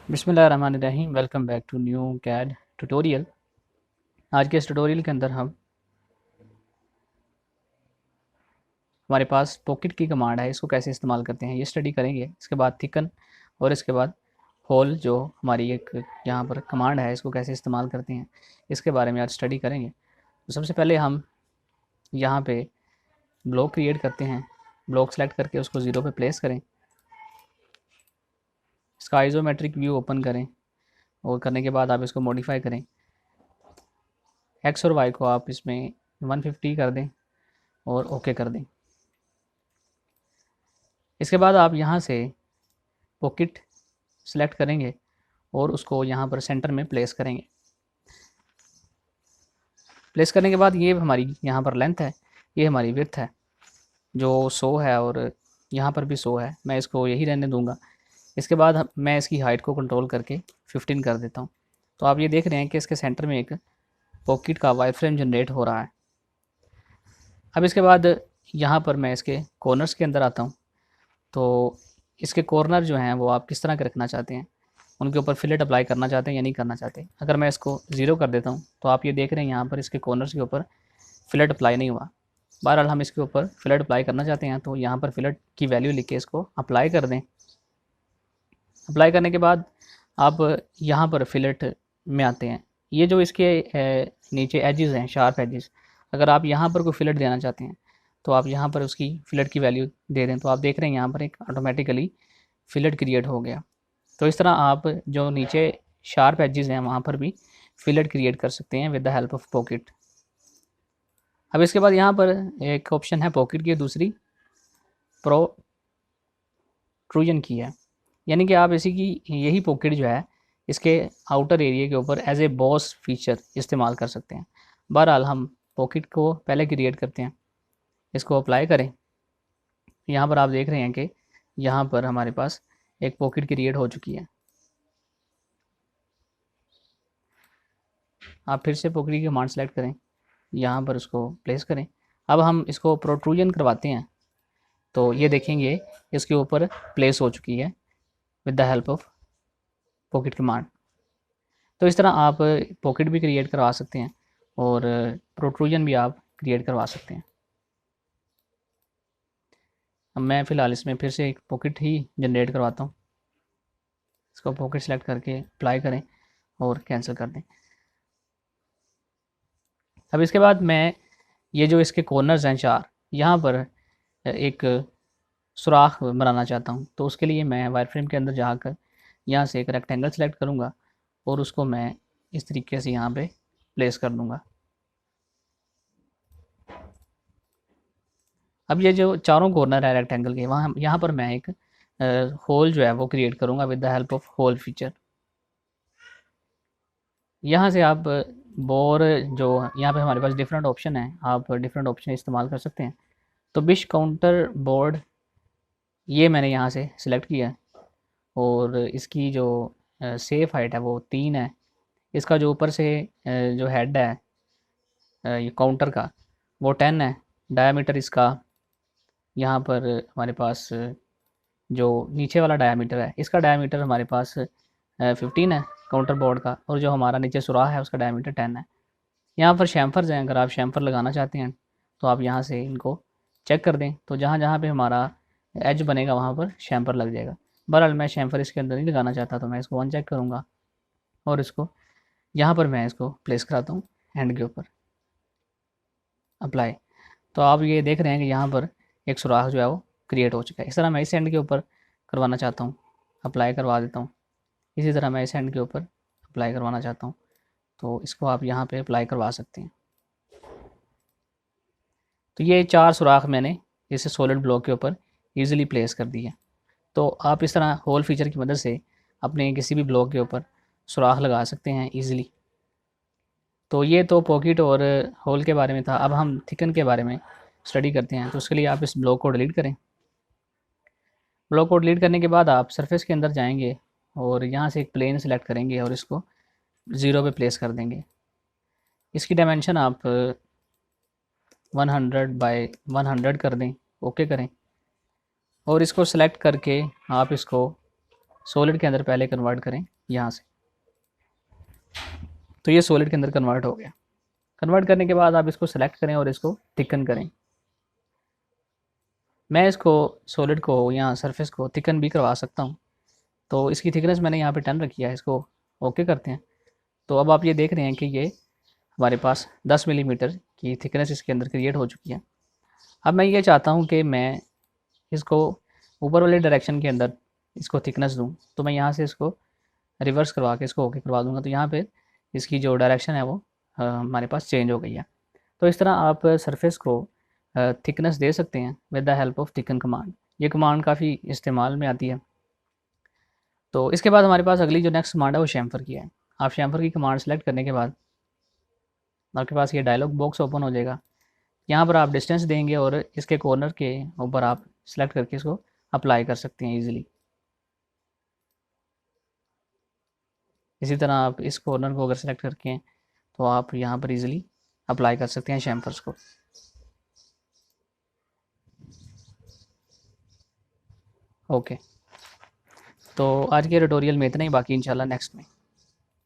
बिस्मिल्लाहिर्रहमानिर्रहीम। Welcome back to new CAD tutorial. आज के इस ट्यूटोरियल के अंदर हमारे पास पॉकेट की कमांड है, इसको कैसे इस्तेमाल करते हैं ये स्टडी करेंगे। इसके बाद थिकन और इसके बाद होल जो हमारी एक यहाँ पर कमांड है, इसको कैसे इस्तेमाल करते हैं इसके बारे में आज स्टडी करेंगे। तो सबसे पहले हम यहाँ पे ब्लॉक क्रिएट करते हैं। ब्लॉक सेलेक्ट करके उसको ज़ीरो पे प्लेस करें। इसका आइसोमेट्रिक व्यू ओपन करें और करने के बाद आप इसको मॉडिफाई करें। एक्स और वाई को आप इसमें 150 कर दें और ओके कर दें। इसके बाद आप यहाँ से पॉकेट सेलेक्ट करेंगे और उसको यहाँ पर सेंटर में प्लेस करेंगे। प्लेस करने के बाद ये हमारी यहाँ पर लेंथ है, ये हमारी विड्थ है जो 100 है और यहाँ पर भी 100 है। मैं इसको यही रहने दूँगा। इसके बाद मैं इसकी हाइट को कंट्रोल करके 15 कर देता हूँ। तो आप ये देख रहे हैं कि इसके सेंटर में एक पॉकेट का वायर फ्रेम जनरेट हो रहा है। अब इसके बाद यहाँ पर मैं इसके कॉर्नर्स के अंदर आता हूँ। तो इसके कॉर्नर जो हैं वो आप किस तरह के रखना चाहते हैं, उनके ऊपर फिलेट अप्लाई करना चाहते हैं या नहीं करना चाहते। अगर मैं इसको 0 कर देता हूँ तो आप ये देख रहे हैं यहाँ पर इसके कॉर्नर्स के ऊपर फिलेट अप्लाई नहीं हुआ। बहरहाल हम इसके ऊपर फिलेट अप्लाई करना चाहते हैं तो यहाँ पर फिलेट की वैल्यू लिख के इसको अप्लाई कर दें। अप्लाई करने के बाद आप यहाँ पर फिलेट में आते हैं। ये जो इसके नीचे एजेस हैं, शार्प एजेस, अगर आप यहाँ पर कोई फिलेट देना चाहते हैं तो आप यहाँ पर उसकी फिलेट की वैल्यू दे दें। तो आप देख रहे हैं यहाँ पर एक ऑटोमेटिकली फिलेट क्रिएट हो गया। तो इस तरह आप जो नीचे शार्प एजेस हैं वहाँ पर भी फिलेट क्रिएट कर सकते हैं with the help of pocket. अब इसके बाद यहाँ पर एक ऑप्शन है पॉकेट की, दूसरी प्रोट्रूजन की है, यानी कि आप इसी की यही पॉकेट जो है इसके आउटर एरिया के ऊपर एज ए बॉस फीचर इस्तेमाल कर सकते हैं। बहरहाल हम पॉकेट को पहले क्रिएट करते हैं, इसको अप्लाई करें। यहाँ पर आप देख रहे हैं कि यहाँ पर हमारे पास एक पॉकेट क्रिएट हो चुकी है। आप फिर से पॉकेट की कमांड सेलेक्ट करें, यहाँ पर उसको प्लेस करें। अब हम इसको प्रोट्रूजन करवाते हैं तो ये देखेंगे इसके ऊपर प्लेस हो चुकी है with the help of pocket command. तो इस तरह आप पॉकेट भी क्रिएट करवा सकते हैं और प्रोट्रूजन भी आप क्रिएट करवा सकते हैं। अब मैं फ़िलहाल इसमें फिर से एक पॉकेट ही जनरेट करवाता हूँ। इसको पॉकेट सेलेक्ट करके अप्लाई करें और कैंसिल कर दें। अब इसके बाद मैं ये जो इसके कॉर्नर्स हैं चार, यहाँ पर एक सुराख बनाना चाहता हूँ। तो उसके लिए मैं वायर फ्रेम के अंदर जाकर यहाँ से एक रेक्टेंगल सेलेक्ट करूँगा और उसको मैं इस तरीके से यहाँ पे प्लेस कर दूँगा। अब ये जो चारों कॉर्नर है रेक्टेंगल के, वहाँ यहाँ पर मैं एक होल जो है वो क्रिएट करूँगा with the help of hole feature. यहाँ से आप बोर जो यहाँ पे हमारे पास डिफरेंट ऑप्शन है, आप डिफरेंट ऑप्शन इस्तेमाल कर सकते हैं। तो बिश काउंटर बोर्ड ये मैंने यहाँ से सिलेक्ट किया है और इसकी जो सेफ हाइट है वो 3 है। इसका जो ऊपर से जो हेड है ये काउंटर का वो 10 है। डायामीटर इसका यहाँ पर हमारे पास जो नीचे वाला डायामीटर है, इसका डायामीटर हमारे पास 15 है काउंटर बोर्ड का, और जो हमारा नीचे सुराख है उसका डायामीटर 10 है। यहाँ पर शैम्फर्स हैं, अगर आप शैम्फर लगाना चाहते हैं तो आप यहाँ से इनको चेक कर दें। तो जहाँ जहाँ पे हमारा एज बनेगा वहाँ पर शैम्फर लग जाएगा। बहरहाल मैं शैम्फर इसके अंदर नहीं लगाना चाहता तो मैं इसको अनचेक करूँगा और इसको यहाँ पर मैं इसको प्लेस कराता हूँ हैंड के ऊपर, अप्लाई। तो आप ये देख रहे हैं कि यहाँ पर एक सुराख जो है वो क्रिएट हो चुका है। इस तरह मैं इस हैंड के ऊपर करवाना चाहता हूँ, अप्लाई करवा देता हूँ। इसी तरह मैं इस हैंड के ऊपर अप्लाई करवाना चाहता हूँ तो इसको आप यहाँ पे अप्लाई करवा सकते हैं। तो ये 4 सुराख मैंने इस सॉलिड ब्लॉक के ऊपर ईज़िली प्लेस कर दिए। तो आप इस तरह होल फीचर की मदद से अपने किसी भी ब्लॉक के ऊपर सुराख लगा सकते हैं ईज़िली। तो ये तो पॉकेट और होल के बारे में था। अब हम थिकन के बारे में स्टडी करते हैं। तो उसके लिए आप इस ब्लॉक को डिलीट करें। ब्लॉक को डिलीट करने के बाद आप सरफेस के अंदर जाएंगे और यहाँ से एक प्लेन सेलेक्ट करेंगे और इसको 0 पे प्लेस कर देंगे। इसकी डायमेंशन आप 100 बाय 100 कर दें, ओके करें। और इसको सेलेक्ट करके आप इसको सॉलिड के अंदर पहले कन्वर्ट करें यहाँ से। तो ये सॉलिड के अंदर कन्वर्ट हो गया। कन्वर्ट करने के बाद आप इसको सेलेक्ट करें और इसको थिकन करें। मैं इसको सॉलिड को यहाँ सरफेस को थिकन भी करवा सकता हूँ। तो इसकी थिकनेस मैंने यहाँ पे 10 रखी है, इसको ओके करते हैं। तो अब आप ये देख रहे हैं कि ये हमारे पास 10 मिलीमीटर की थिकनेस इसके अंदर क्रिएट हो चुकी है। अब मैं ये चाहता हूँ कि मैं इसको ऊपर वाले डायरेक्शन के अंदर इसको थिकनेस दूँ, तो मैं यहाँ से इसको रिवर्स करवा के इसको ओके करवा दूँगा। तो यहाँ पे इसकी जो डायरेक्शन है वो हमारे पास चेंज हो गई है। तो इस तरह आप सरफेस को थिकनेस दे सकते हैं with the help of thicken command. ये कमांड काफ़ी इस्तेमाल में आती है। तो इसके बाद हमारे पास अगली जो नेक्स्ट कमांड है वो शैम्फर की है। आप शैम्फर की कमांड सेलेक्ट करने के बाद आपके पास ये डायलॉग बॉक्स ओपन हो जाएगा। यहाँ पर आप डिस्टेंस देंगे और इसके कॉर्नर के ऊपर आप सेलेक्ट करके इसको अप्लाई कर सकते हैं ईजिली। इसी तरह आप इस कॉर्नर को अगर सेलेक्ट करके तो आप यहाँ पर ईजिली अप्लाई कर सकते हैं शैम्फर्स को। ओके, तो आज के ट्यूटोरियल में इतना ही, बाकी इंशाल्लाह नेक्स्ट में।